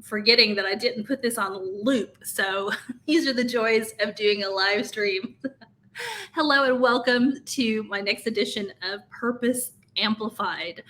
forgetting that I didn't put this on loop. So these are the joys of doing a live stream. Hello and welcome to my next edition of Purpose Amplified,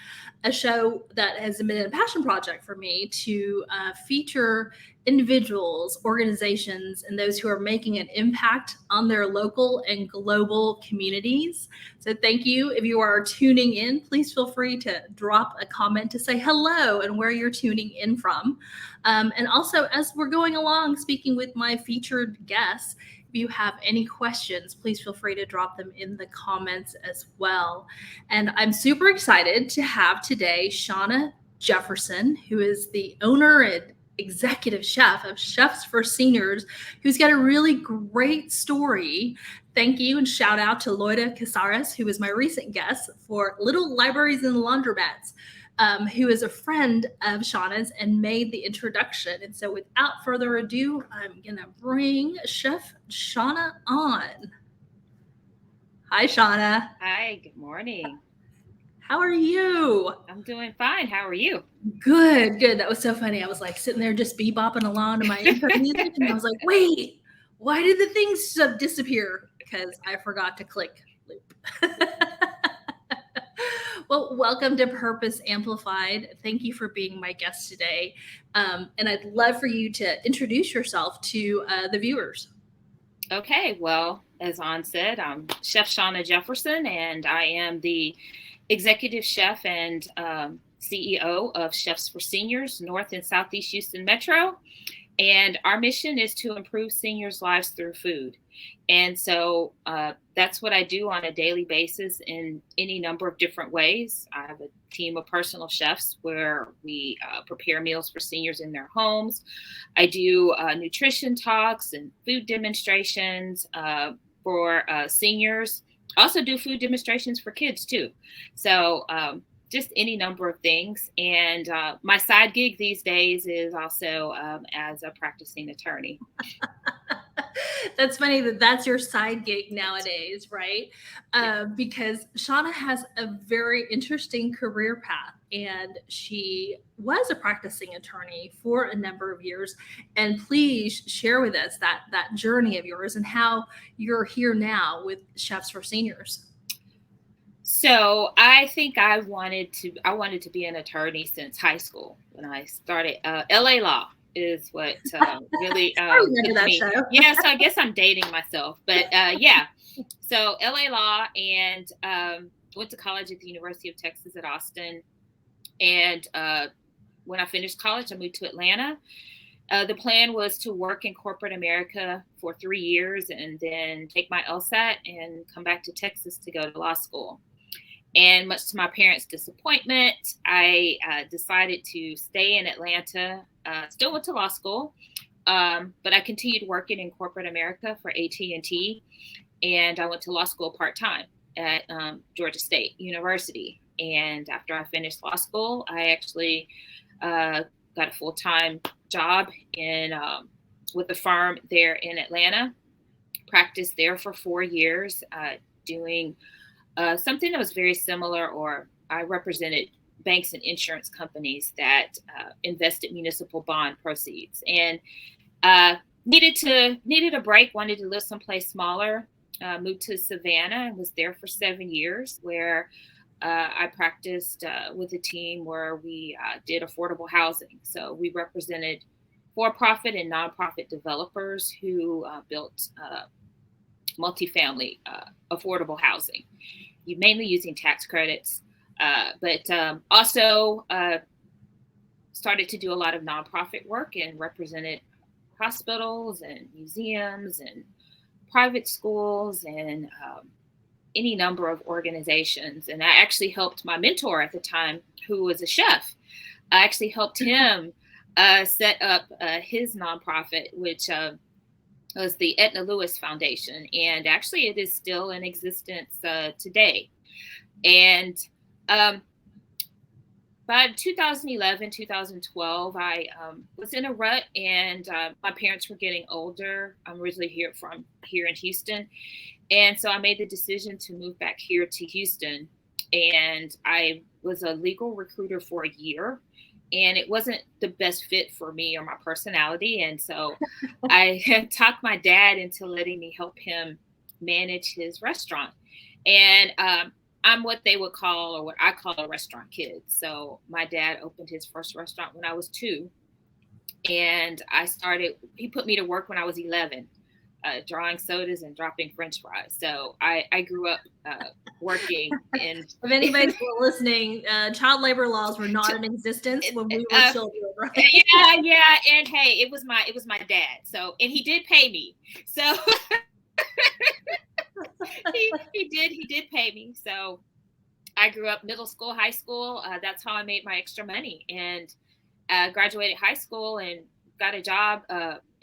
a show that has been a passion project for me to feature individuals, organizations, and those who are making an impact on their local and global communities. So thank you. If you are tuning in, please feel free to drop a comment to say hello and where you're tuning in from. And also, as we're going along speaking with my featured guests, if you have any questions, please feel free to drop them in the comments as well. And I'm super excited to have today Shonah Jefferson, who is the owner and executive chef of Chefs for Seniors, who's got a really great story. Thank you and shout out to Loida Casares, who was my recent guest for Little Libraries and Laundromats. Who is a friend of Shauna's and made the introduction. And so without further ado, I'm going to bring Chef Shauna on. Hi, Shauna. Hi, good morning. How are you? I'm doing fine. How are you? Good. That was so funny. I was like sitting there just bebopping along to my intro music, and I was like, wait, why did the things disappear? Because I forgot to click loop. Well, welcome to Purpose Amplified. Thank you for being my guest today. And I'd love for you to introduce yourself to the viewers. Okay, well, as Ann said, I'm Chef Shonah Jefferson, and I am the executive chef and CEO of Chefs for Seniors, North and Southeast Houston Metro. And our mission is to improve seniors' lives through food. And so that's what I do on a daily basis in any number of different ways. I have a team of personal chefs where we prepare meals for seniors in their homes. I do nutrition talks and food demonstrations for seniors. I also do food demonstrations for kids too. So just any number of things. And my side gig these days is also as a practicing attorney. That's funny that's your side gig nowadays, right? Because Shauna has a very interesting career path, and she was a practicing attorney for a number of years. And please share with us that journey of yours and how you're here now with Chefs for Seniors. So I think I wanted to be an attorney since high school when I started. LA Law is what really that me. Show. Yeah, so I guess I'm dating myself, but yeah. So LA Law, and went to college at the University of Texas at Austin. And when I finished college, I moved to Atlanta. The plan was to work in corporate America for 3 years and then take my LSAT and come back to Texas to go to law school. And much to my parents' disappointment, I decided to stay in Atlanta. Still went to law school, but I continued working in corporate America for AT&T, and I went to law school part-time at Georgia State University. And after I finished law school, I actually got a full-time job with a firm there in Atlanta. Practiced there for 4 years, doing something that was very similar, or I represented banks and insurance companies that invested municipal bond proceeds, and needed a break, wanted to live someplace smaller. Moved to Savannah and was there for 7 years, where I practiced with a team where we did affordable housing. So we represented for-profit and nonprofit developers who built multifamily affordable housing, mainly using tax credits, but also started to do a lot of nonprofit work and represented hospitals and museums and private schools and any number of organizations. And I actually helped my mentor at the time, who was a chef. I actually helped him set up his nonprofit, which was the Etna Lewis Foundation. And actually it is still in existence today. And by 2011, 2012, I was in a rut, and my parents were getting older. I'm originally here in Houston. And so I made the decision to move back here to Houston. And I was a legal recruiter for a year. and it wasn't the best fit for me or my personality. And so I talked my dad into letting me help him manage his restaurant. And I'm what they would call, or what I call, a restaurant kid. So my dad opened his first restaurant when I was 2. And he put me to work when I was 11, drawing sodas and dropping French fries. So I grew up working in. If anybody's listening, child labor laws were not in existence when we were children, right? Yeah. And hey, it was my dad. So, and he did pay me. So he did pay me. So I grew up middle school, high school. That's how I made my extra money, and graduated high school and got a job,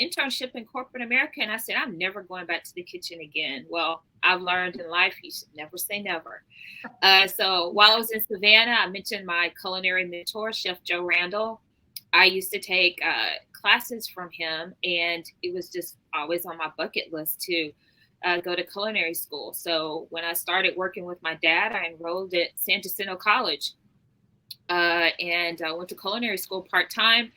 internship in corporate America. And I said, I'm never going back to the kitchen again. Well, I've learned in life, you should never say never. So while I was in Savannah, I mentioned my culinary mentor, Chef Joe Randall. I used to take classes from him, and it was just always on my bucket list to go to culinary school. So when I started working with my dad, I enrolled at San Jacinto College, and I went to culinary school part-time.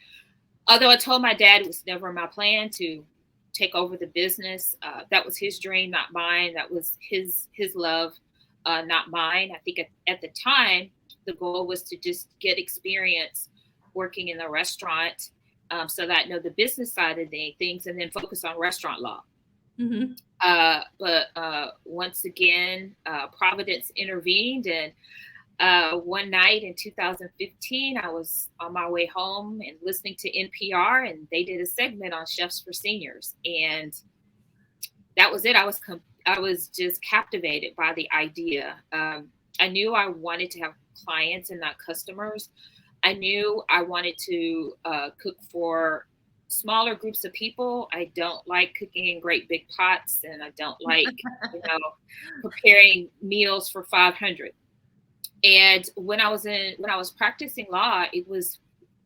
Although I told my dad it was never my plan to take over the business. That was his dream, not mine. That was his love, not mine. I think at the time, the goal was to just get experience working in the restaurant, so that I know the business side of things, and then focus on restaurant law. Mm-hmm. But once again, Providence intervened, and one night in 2015, I was on my way home and listening to NPR, and they did a segment on chefs for seniors, and that was it. I was just captivated by the idea. I knew I wanted to have clients and not customers. I knew I wanted to cook for smaller groups of people. I don't like cooking in great big pots, and I don't like, preparing meals for 500. And when I was practicing law,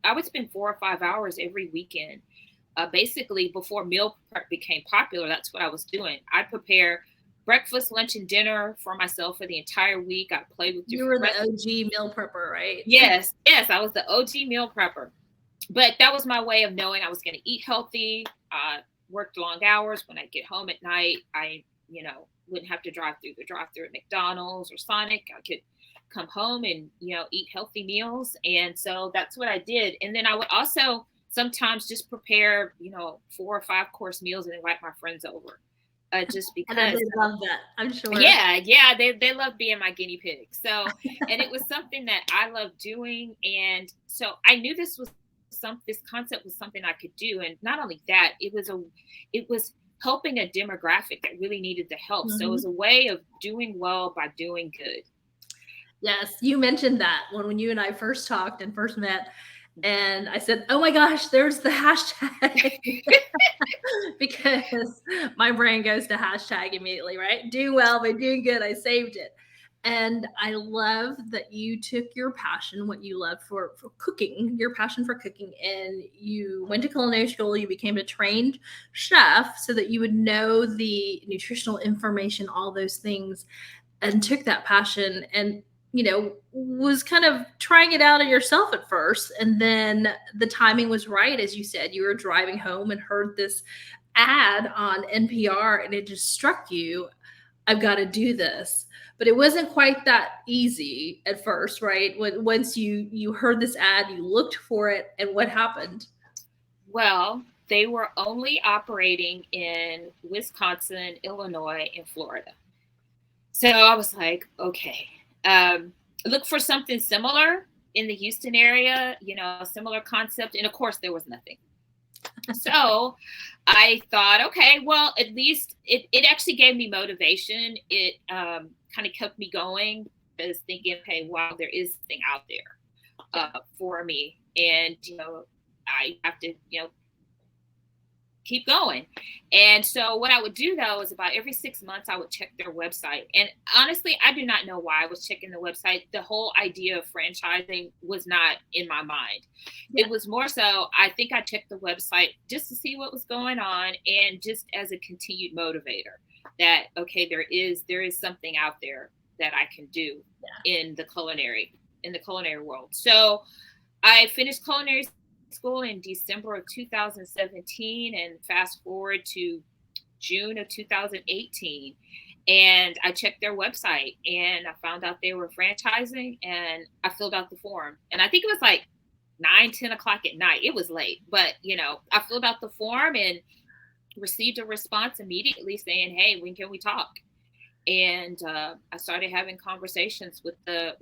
I would spend 4 or 5 hours every weekend. Basically, before meal prep became popular, that's what I was doing. I'd prepare breakfast, lunch, and dinner for myself for the entire week. I'd play with different. You were the OG meal prepper, right? Yes, I was the OG meal prepper. But that was my way of knowing I was going to eat healthy. Worked long hours. When I get home at night, I wouldn't have to drive through at McDonald's or Sonic. I could come home and eat healthy meals. And so that's what I did. And then I would also sometimes just prepare 4 or 5 course meals and invite my friends over, just because. And they love that, I'm sure. Yeah, they love being my guinea pig. So, and it was something that I loved doing, and so I knew this concept was something I could do. And not only that, it was helping a demographic that really needed the help. Mm-hmm. So it was a way of doing well by doing good. Yes, you mentioned that when you and I first talked and first met, and I said, oh my gosh, there's the hashtag. Because my brain goes to hashtag immediately, right? Do well by doing good. I saved it. And I love that you took your passion, what you love for cooking, your passion for cooking, and you went to culinary school. You became a trained chef so that you would know the nutritional information, all those things, and took that passion and was kind of trying it out on yourself at first. And then the timing was right. As you said, you were driving home and heard this ad on NPR, and it just struck you, I've got to do this. But it wasn't quite that easy at first, right? Once you heard this ad, you looked for it, and what happened? Well, they were only operating in Wisconsin, Illinois, and Florida. So I was like, okay, look for something similar in the Houston area, a similar concept. And of course, there was nothing. So I thought, okay, well, at least it actually gave me motivation. It kind of kept me going, because thinking, okay, wow, there is something out there for me. And, I have to, keep going. And so what I would do, though, is about every 6 months, I would check their website. And honestly, I do not know why I was checking the website. The whole idea of franchising was not in my mind. Yeah. It was more so, I think I checked the website just to see what was going on, and just as a continued motivator that, okay, there is something out there that I can do in the culinary world. So I finished culinary school in December of 2017, and fast forward to June of 2018. And I checked their website and I found out they were franchising, and I filled out the form. And I think it was like 9, 10 o'clock at night. It was late, but I filled out the form and received a response immediately saying, "Hey, when can we talk?" And I started having conversations with the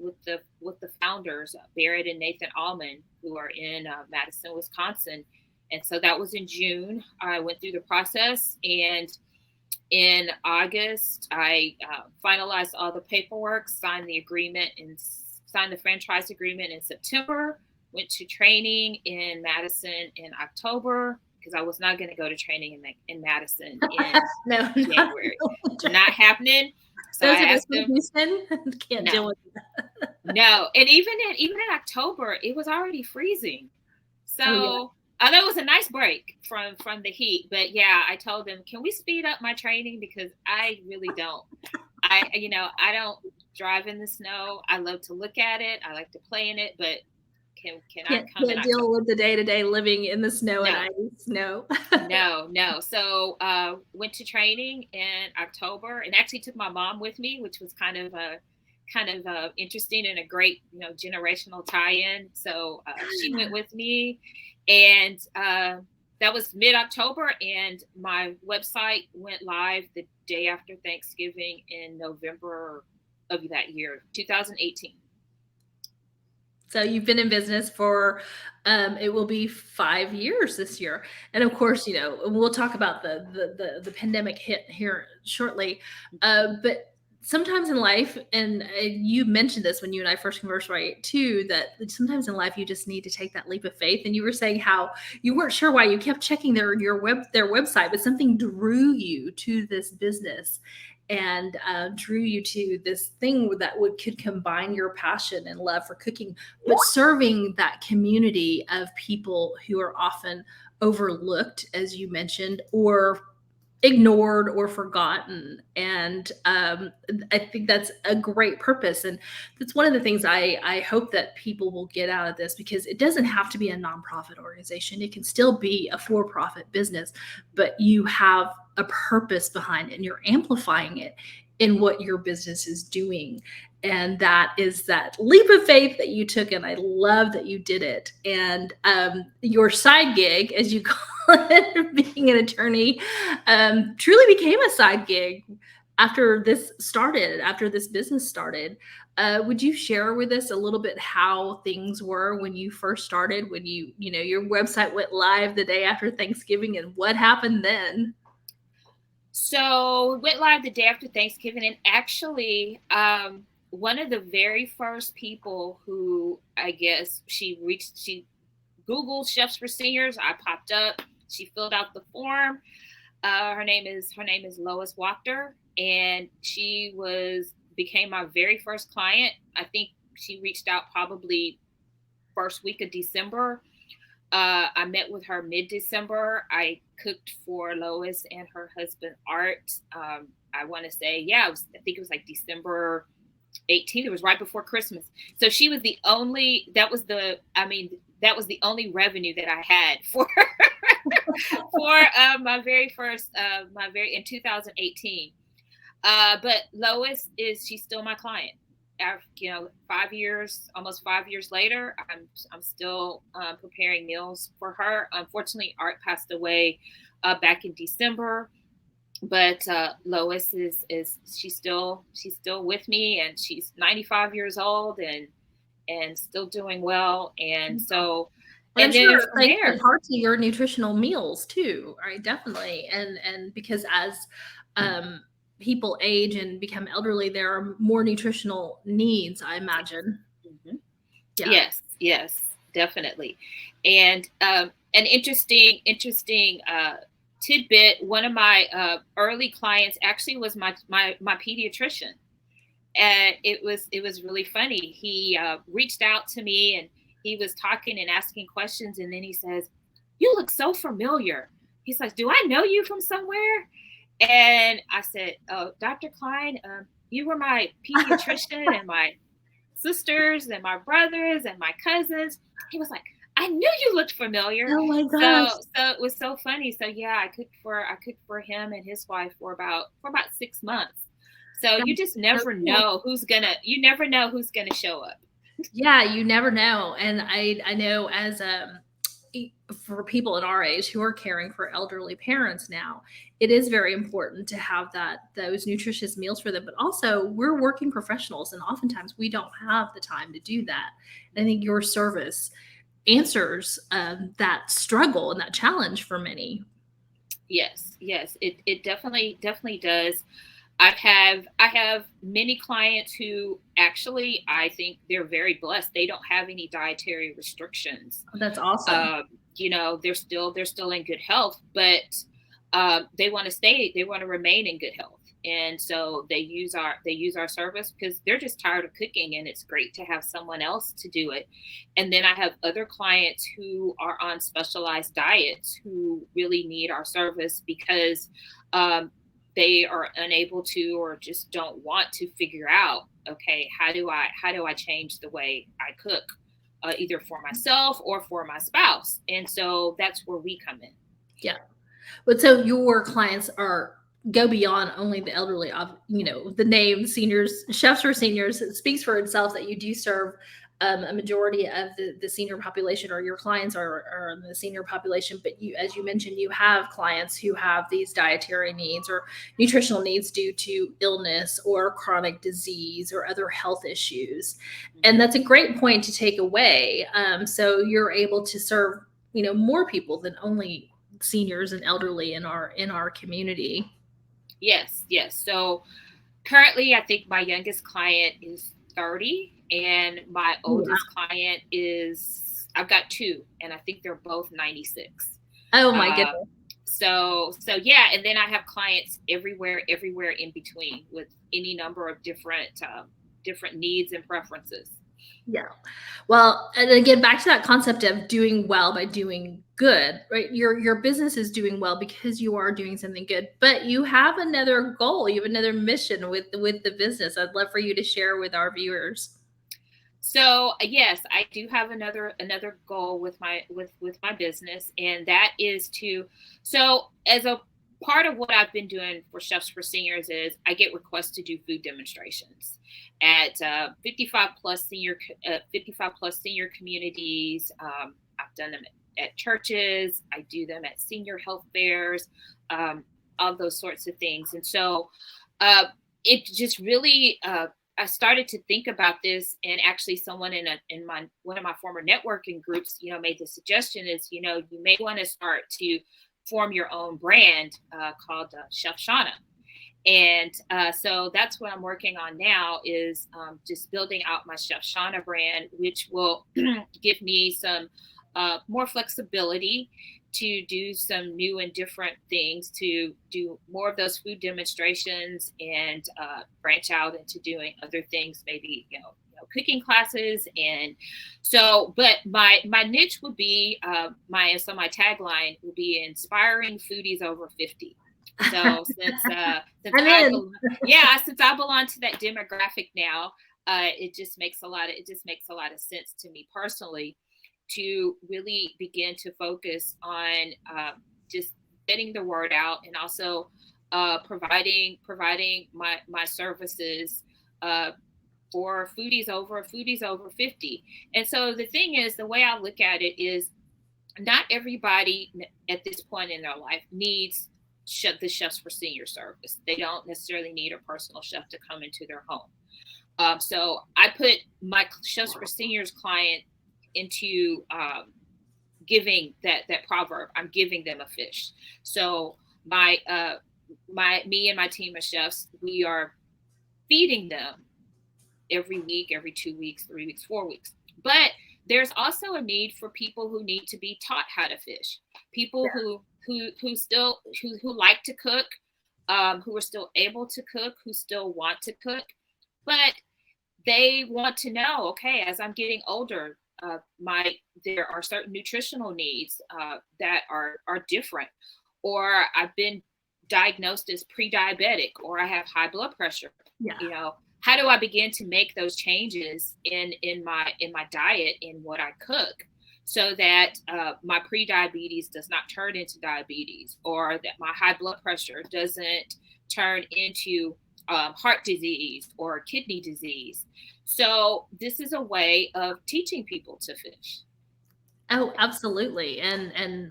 founders, Barrett and Nathan Allman, who are in Madison, Wisconsin. And so that was in June. I went through the process, and in August, I finalized all the paperwork, signed the agreement, and signed the franchise agreement in September. Went to training in Madison in October, because I was not going to go to training in Madison in No, January. Not happening. So those I asked them. Houston can't deal with that. No, and even in October, it was already freezing. So that was a nice break from the heat. But yeah, I told them, can we speed up my training, because I really don't. I don't drive in the snow. I love to look at it. I like to play in it, but can I come in October? Deal with the day-to-day living in the snow and ice? No. No. So went to training in October, and actually took my mom with me, which was kind of interesting and a great generational tie-in. So she went with me, and that was mid-October, and my website went live the day after Thanksgiving in November of that year, 2018. So you've been in business for, it will be 5 years this year. And of course, we'll talk about the pandemic hit here shortly. But sometimes in life, and you mentioned this when you and I first conversed, right, too, that sometimes in life you just need to take that leap of faith. And you were saying how you weren't sure why you kept checking their website, but something drew you to this business, and drew you to this thing that could combine your passion and love for cooking, but serving that community of people who are often overlooked, as you mentioned, or ignored or forgotten. And I think that's a great purpose. And that's one of the things I hope that people will get out of this, because it doesn't have to be a nonprofit organization. It can still be a for-profit business, but you have a purpose behind it and you're amplifying it in what your business is doing. And that is that leap of faith that you took. And I love that you did it. And your side gig, as you call it, being an attorney, truly became a side gig after this business started. Would you share with us a little bit how things were when you first started, when your website went live the day after Thanksgiving, and what happened then? So went live the day after Thanksgiving, and actually, one of the very first people who, I guess, she Googled Chefs for Seniors. I popped up. She filled out the form. Her name is Lois Wachter, and she became my very first client. I think she reached out probably first week of December. I met with her mid-December. I cooked for Lois and her husband Art. I want to say, I think it was like December 18th. It was right before Christmas. So she was the only. That was the only revenue that I had for for my very first in 2018. But Lois she's still my client. 5 years later, I'm still preparing meals for her. Unfortunately, Art passed away back in December, but Lois she's still with me, and she's 95 years old and still doing well. And so, and then sure, from there, parts of your nutritional meals too, right? Definitely, and because as people age and become elderly, there are more nutritional needs, I imagine. Mm-hmm. Yeah. Yes, definitely. And an interesting tidbit. One of my early clients actually was my pediatrician, and it was really funny. He reached out to me, and he was talking and asking questions, and then he says, "You look so familiar." He's like, "Do I know you from somewhere?" And I said, "Oh, Dr. Klein, you were my pediatrician and my sisters and my brothers and my cousins. He was like, I knew you looked familiar. Oh my gosh. So it was so funny. So yeah, I cooked for him and his wife for about 6 months. So you just So never cool. know who's gonna show up. Yeah, you never know. And I know as for people in our age who are caring for elderly parents now, it is very important to have those nutritious meals for them. But also, we're working professionals, and oftentimes we don't have the time to do that. And I think your service answers that struggle and that challenge for many. Yes, it definitely does. I have many clients who actually I think they're very blessed. They don't have any dietary restrictions. That's awesome. They're still in good health, but they want to remain in good health, and so they use our service because they're just tired of cooking, and it's great to have someone else to do it. And then I have other clients who are on specialized diets who really need our service because um, they are unable to or just don't want to figure out, okay, how do I change the way I cook, either for myself or for my spouse. And so that's where we come in. Yeah. But so your clients are go beyond only the elderly. The name seniors, chefs for seniors, it speaks for itself that you do serve a majority of the senior population, or your clients are in the senior population. But you, as you mentioned, you have clients who have these dietary needs or nutritional needs due to illness or chronic disease or other health issues. And that's a great point to take away. So you're able to serve, more people than only seniors and elderly in our community. Yes, yes. So currently, I think my youngest client is 30, and my Wow. oldest client I've got two, and I think they're both 96. Oh my Uh, goodness. so yeah, and then I have clients everywhere in between with any number of different needs and preferences. Yeah. Well, and again, back to that concept of doing well by doing good, right? Your business is doing well because you are doing something good, but you have another goal, you have another mission with the business. I'd love for you to share with our viewers. So yes, I do have another goal with my business, and that is to so as a part of what I've been doing for Chefs for Seniors is I get requests to do food demonstrations at 55 plus senior communities. I've done them at churches. I do them at senior health fairs, all those sorts of things, and so uh, it just really. I started to think about this, and actually, someone in my one of my former networking groups, made the suggestion is, you may want to start to form your own brand called Chef Shauna, and so that's what I'm working on now is just building out my Chef Shauna brand, which will give me some more flexibility to do some new and different things, to do more of those food demonstrations and branch out into doing other things, maybe cooking classes. And so, but my niche would be my tagline would be inspiring foodies over 50. So since I'm in. since I belong to that demographic now, it just makes a lot of sense to me personally to really begin to focus on just getting the word out, and also providing my services for foodies over 50. And so the thing is, the way I look at it is, not everybody at this point in their life needs the Chefs for Senior service. They don't necessarily need a personal chef to come into their home. So I put my Chefs for Seniors client into giving that proverb. I'm giving them a fish. So me and my team of chefs, we are feeding them every week, every 2 weeks, 3 weeks, 4 weeks. But there's also a need for people who need to be taught how to fish. People who like to cook, who are still able to cook, who still want to cook, but they want to know, okay, as I'm getting older, there are certain nutritional needs that are different, or I've been diagnosed as pre-diabetic, or I have high blood pressure. Yeah. how do I begin to make those changes in my diet, in what I cook, so that my pre-diabetes does not turn into diabetes, or that my high blood pressure doesn't turn into heart disease or kidney disease. So this is a way of teaching people to fish. Oh, absolutely. And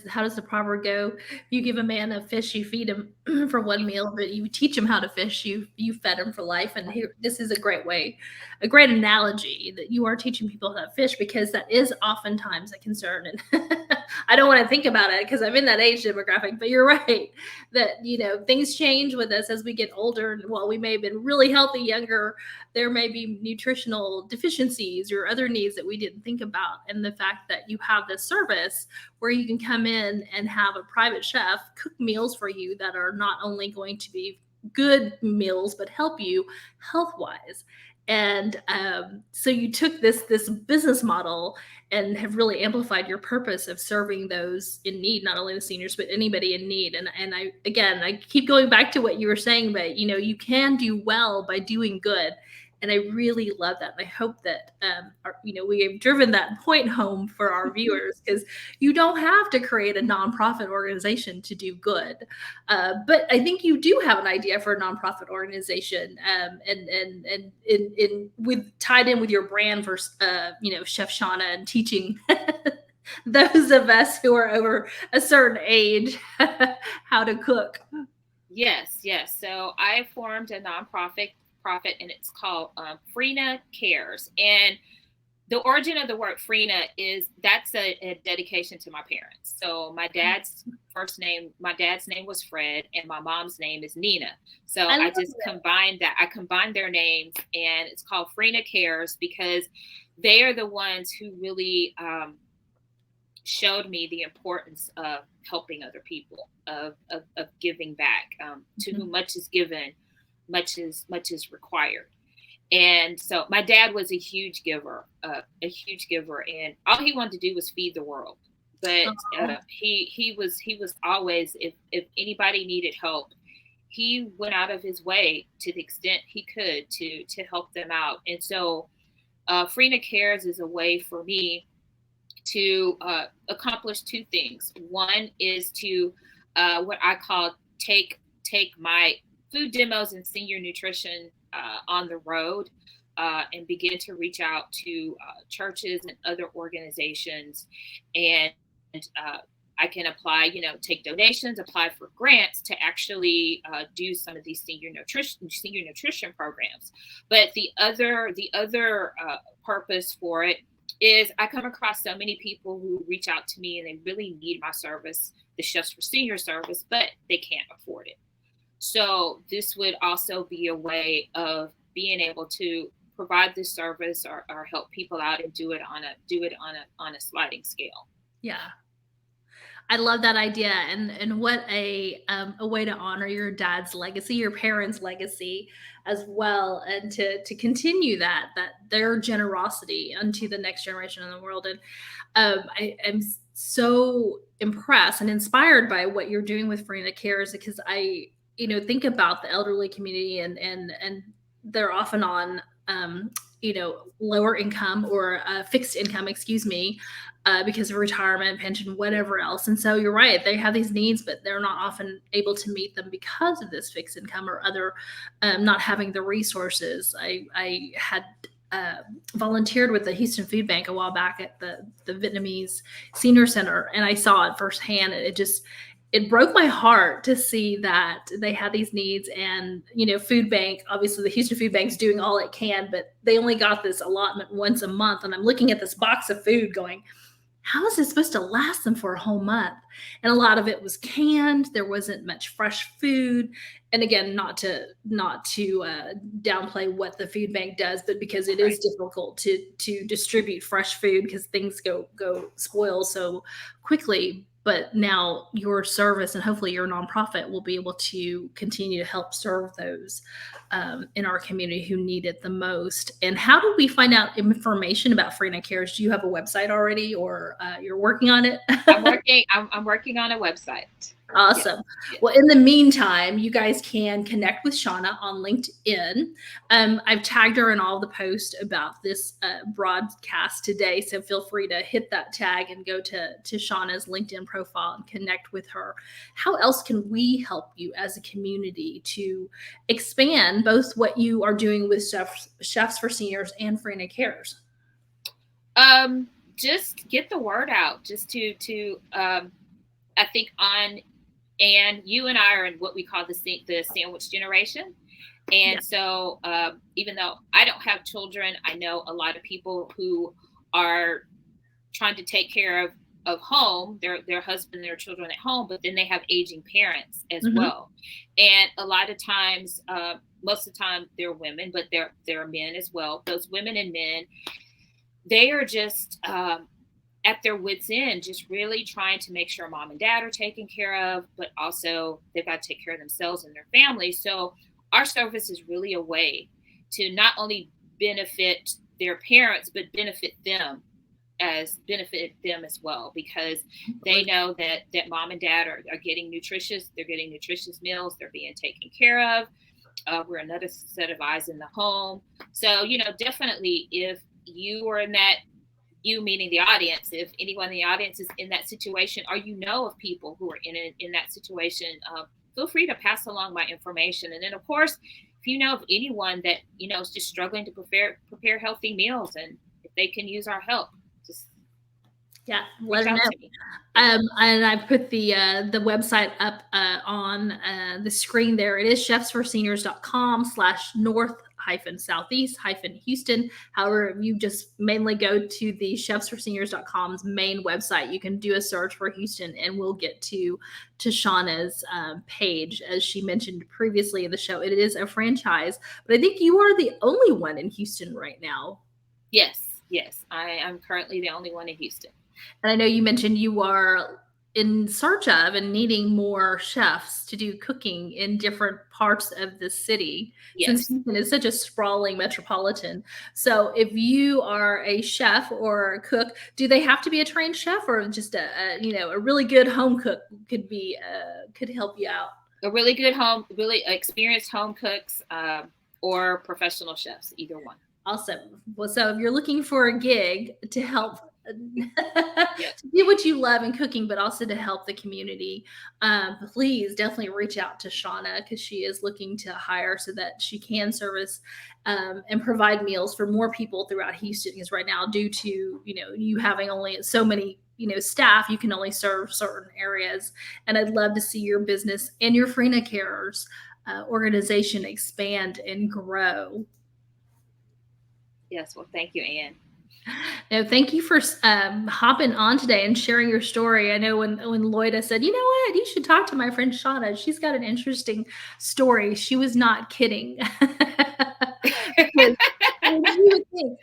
how does the proverb go? You give a man a fish, you feed him for one meal, but you teach him how to fish, you fed him for life. And here, this is a great way, a great analogy that you are teaching people how to fish, because that is oftentimes a concern. And I don't want to think about it because I'm in that age demographic, but you're right that, things change with us as we get older. And while we may have been really healthy younger, there may be nutritional deficiencies or other needs that we didn't think about. And the fact that you have this service where you can come in and have a private chef cook meals for you that are not only going to be good meals, but help you health wise. And so you took this business model and have really amplified your purpose of serving those in need, not only the seniors, but anybody in need. And I keep going back to what you were saying, but you can do well by doing good. And I really love that. And I hope that, we have driven that point home for our viewers, because you don't have to create a nonprofit organization to do good. But I think you do have an idea for a nonprofit organization, and with tied in with your brand for, Chef Shauna, and teaching those of us who are over a certain age how to cook. Yes, yes. So I formed a nonprofit, and it's called Freena Cares. And the origin of the word Freena that's a dedication to my parents. So my dad's name was Fred, and my mom's name is Nina. So I just combined that. I combined their names, and it's called Freena Cares because they are the ones who really showed me the importance of helping other people, of giving back. To whom much is given, much is required. And so my dad was a huge giver, and all he wanted to do was feed the world. But he was always, if anybody needed help, he went out of his way to the extent he could to help them out. And so Freena Cares is a way for me to accomplish two things. One is to what I call take my food demos and senior nutrition on the road, and begin to reach out to churches and other organizations. And I can apply, take donations, apply for grants to actually do some of these senior nutrition programs. But the other purpose for it is I come across so many people who reach out to me and they really need my service, the Chefs for Senior service, but they can't afford it. So this would also be a way of being able to provide this service or help people out and do it on a sliding scale. Yeah. I love that idea, and what a way to honor your dad's legacy, your parents' legacy as well, and to continue that their generosity unto the next generation in the world. And I am so impressed and inspired by what you're doing with Freena Cares, because I think about the elderly community, and they're often on lower income or fixed income, because of retirement, pension, whatever else. And so you're right, they have these needs, but they're not often able to meet them because of this fixed income or other not having the resources. I had volunteered with the Houston Food Bank a while back at the Vietnamese Senior Center, and I saw it firsthand. It broke my heart to see that they had these needs. And, food bank, obviously the Houston Food Bank's doing all it can, but they only got this allotment once a month. And I'm looking at this box of food going, how is it supposed to last them for a whole month? And a lot of it was canned. There wasn't much fresh food. And again, not to downplay what the food bank does, but because it is difficult to distribute fresh food because things go spoil so quickly. But now your service and hopefully your nonprofit will be able to continue to help serve those in our community who need it the most. And how do we find out information about Freena Cares? Do you have a website already, or you're working on it? I'm working on a website. Awesome. Yes. Well, in the meantime, you guys can connect with Shauna on LinkedIn. I've tagged her in all the posts about this broadcast today, so feel free to hit that tag and go to Shauna's LinkedIn profile and connect with her. How else can we help you as a community to expand both what you are doing with Chefs for Seniors and Freena Cares? Just get the word out. Just to I think and you and I are in what we call the sandwich generation. Yeah. And so, even though I don't have children, I know a lot of people who are trying to take care of home, their husband, their children at home, but then they have aging parents as Mm-hmm. well. And a lot of times, most of the time, they're women, but there are men as well. Those women and men, they are just at their wits' end, just really trying to make sure mom and dad are taken care of, but also they've got to take care of themselves and their families. So our service is really a way to not only benefit their parents, but benefit them as well, because they know that mom and dad are getting nutritious, they're getting nutritious meals, they're being taken care of. We're another set of eyes in the home. So, definitely if you are in that, you meaning the audience, if anyone in the audience is in that situation, or of people who are in that situation, feel free to pass along my information. And then, of course, if you know of anyone that is just struggling to prepare healthy meals, and if they can use our help, just let reach her out know. to me. And I put the website up on the screen there. It is chefsforseniors.com/north-southeast-Houston. However, if you just mainly go to the chefsforseniors.com's main website, you can do a search for Houston, and we'll get to Shauna's page. As she mentioned previously in the show, it is a franchise, but I think you are the only one in Houston right now. Yes, I am currently the only one in Houston. And I know you mentioned you are in search of and needing more chefs to do cooking in different parts of the city, since Yes. Houston is such a sprawling metropolitan. So if you are a chef or a cook, do they have to be a trained chef, or just a really good home cook could help you out? A really experienced home cooks, or professional chefs, either one. Awesome. Well, so if you're looking for a gig to help Yep. to do what you love in cooking, but also to help the community, please definitely reach out to Shauna, because she is looking to hire so that she can service and provide meals for more people throughout Houston. Because right now, due to you having only so many staff, you can only serve certain areas. And I'd love to see your business and your Freena Cares organization expand and grow. Yes. Well, thank you, Ann. No, thank you for hopping on today and sharing your story. I know when Loida said, you know what, you should talk to my friend Shauna. She's got an interesting story. She was not kidding. You would think,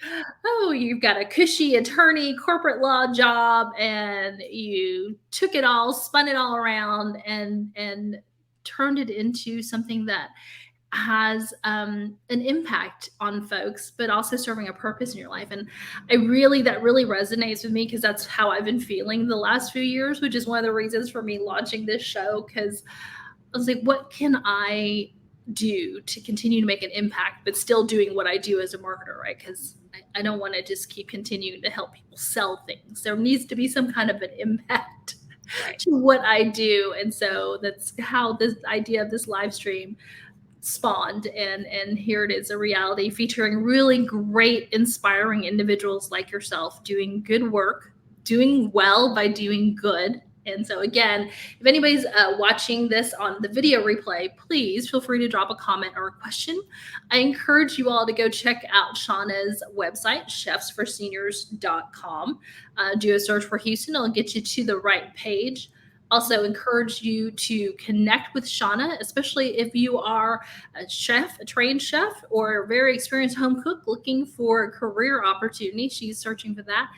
oh, you've got a cushy attorney, corporate law job, and you took it all, spun it all around, and turned it into something that has an impact on folks, but also serving a purpose in your life. And that really resonates with me, because that's how I've been feeling the last few years, which is one of the reasons for me launching this show. Because I was like, what can I do to continue to make an impact, but still doing what I do as a marketer, right? Because I don't want to just keep continuing to help people sell things. There needs to be some kind of an impact to what I do. And so that's how this idea of this live stream spawned, and here it is, a reality featuring really great, inspiring individuals like yourself doing good work, doing well by doing good. And so again, if anybody's watching this on the video replay, please feel free to drop a comment or a question. I encourage you all to go check out Shauna's website, chefsforseniors.com. Do a search for Houston, it'll get you to the right page. Also encourage you to connect with Shauna, especially if you are a chef, a trained chef, or a very experienced home cook looking for a career opportunity. She's searching for that.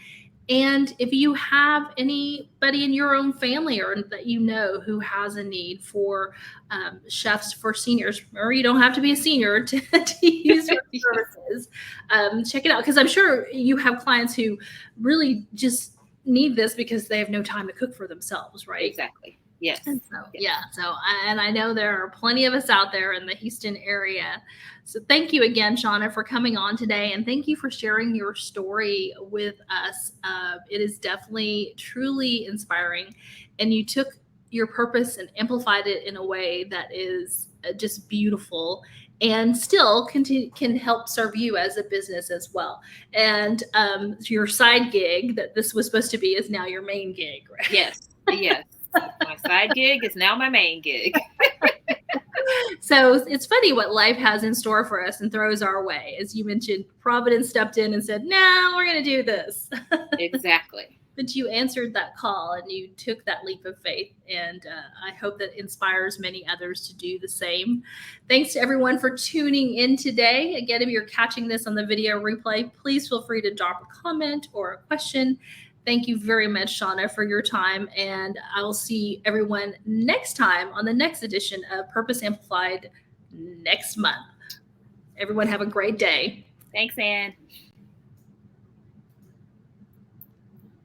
And if you have anybody in your own family or that who has a need for chefs for seniors, or you don't have to be a senior to use your services, check it out. Because I'm sure you have clients who really just need this because they have no time to cook for themselves, right? Exactly. Yes. And so, Yes. and I know there are plenty of us out there in the Houston area. So thank you again, Shauna, for coming on today. And thank you for sharing your story with us. It is definitely truly inspiring. And you took your purpose and amplified it in a way that is just beautiful and still can help serve you as a business as well. And your side gig that this was supposed to be is now your main gig, right? Yes. Yes. My side gig is now my main gig. So it's funny what life has in store for us and throws our way. As you mentioned, Providence stepped in and said, "No, we're going to do this." Exactly. But you answered that call and you took that leap of faith. And I hope that inspires many others to do the same. Thanks to everyone for tuning in today. Again, if you're catching this on the video replay, please feel free to drop a comment or a question. Thank you very much, Shauna, for your time. And I will see everyone next time on the next edition of Purpose Amplified next month. Everyone have a great day. Thanks, Ann.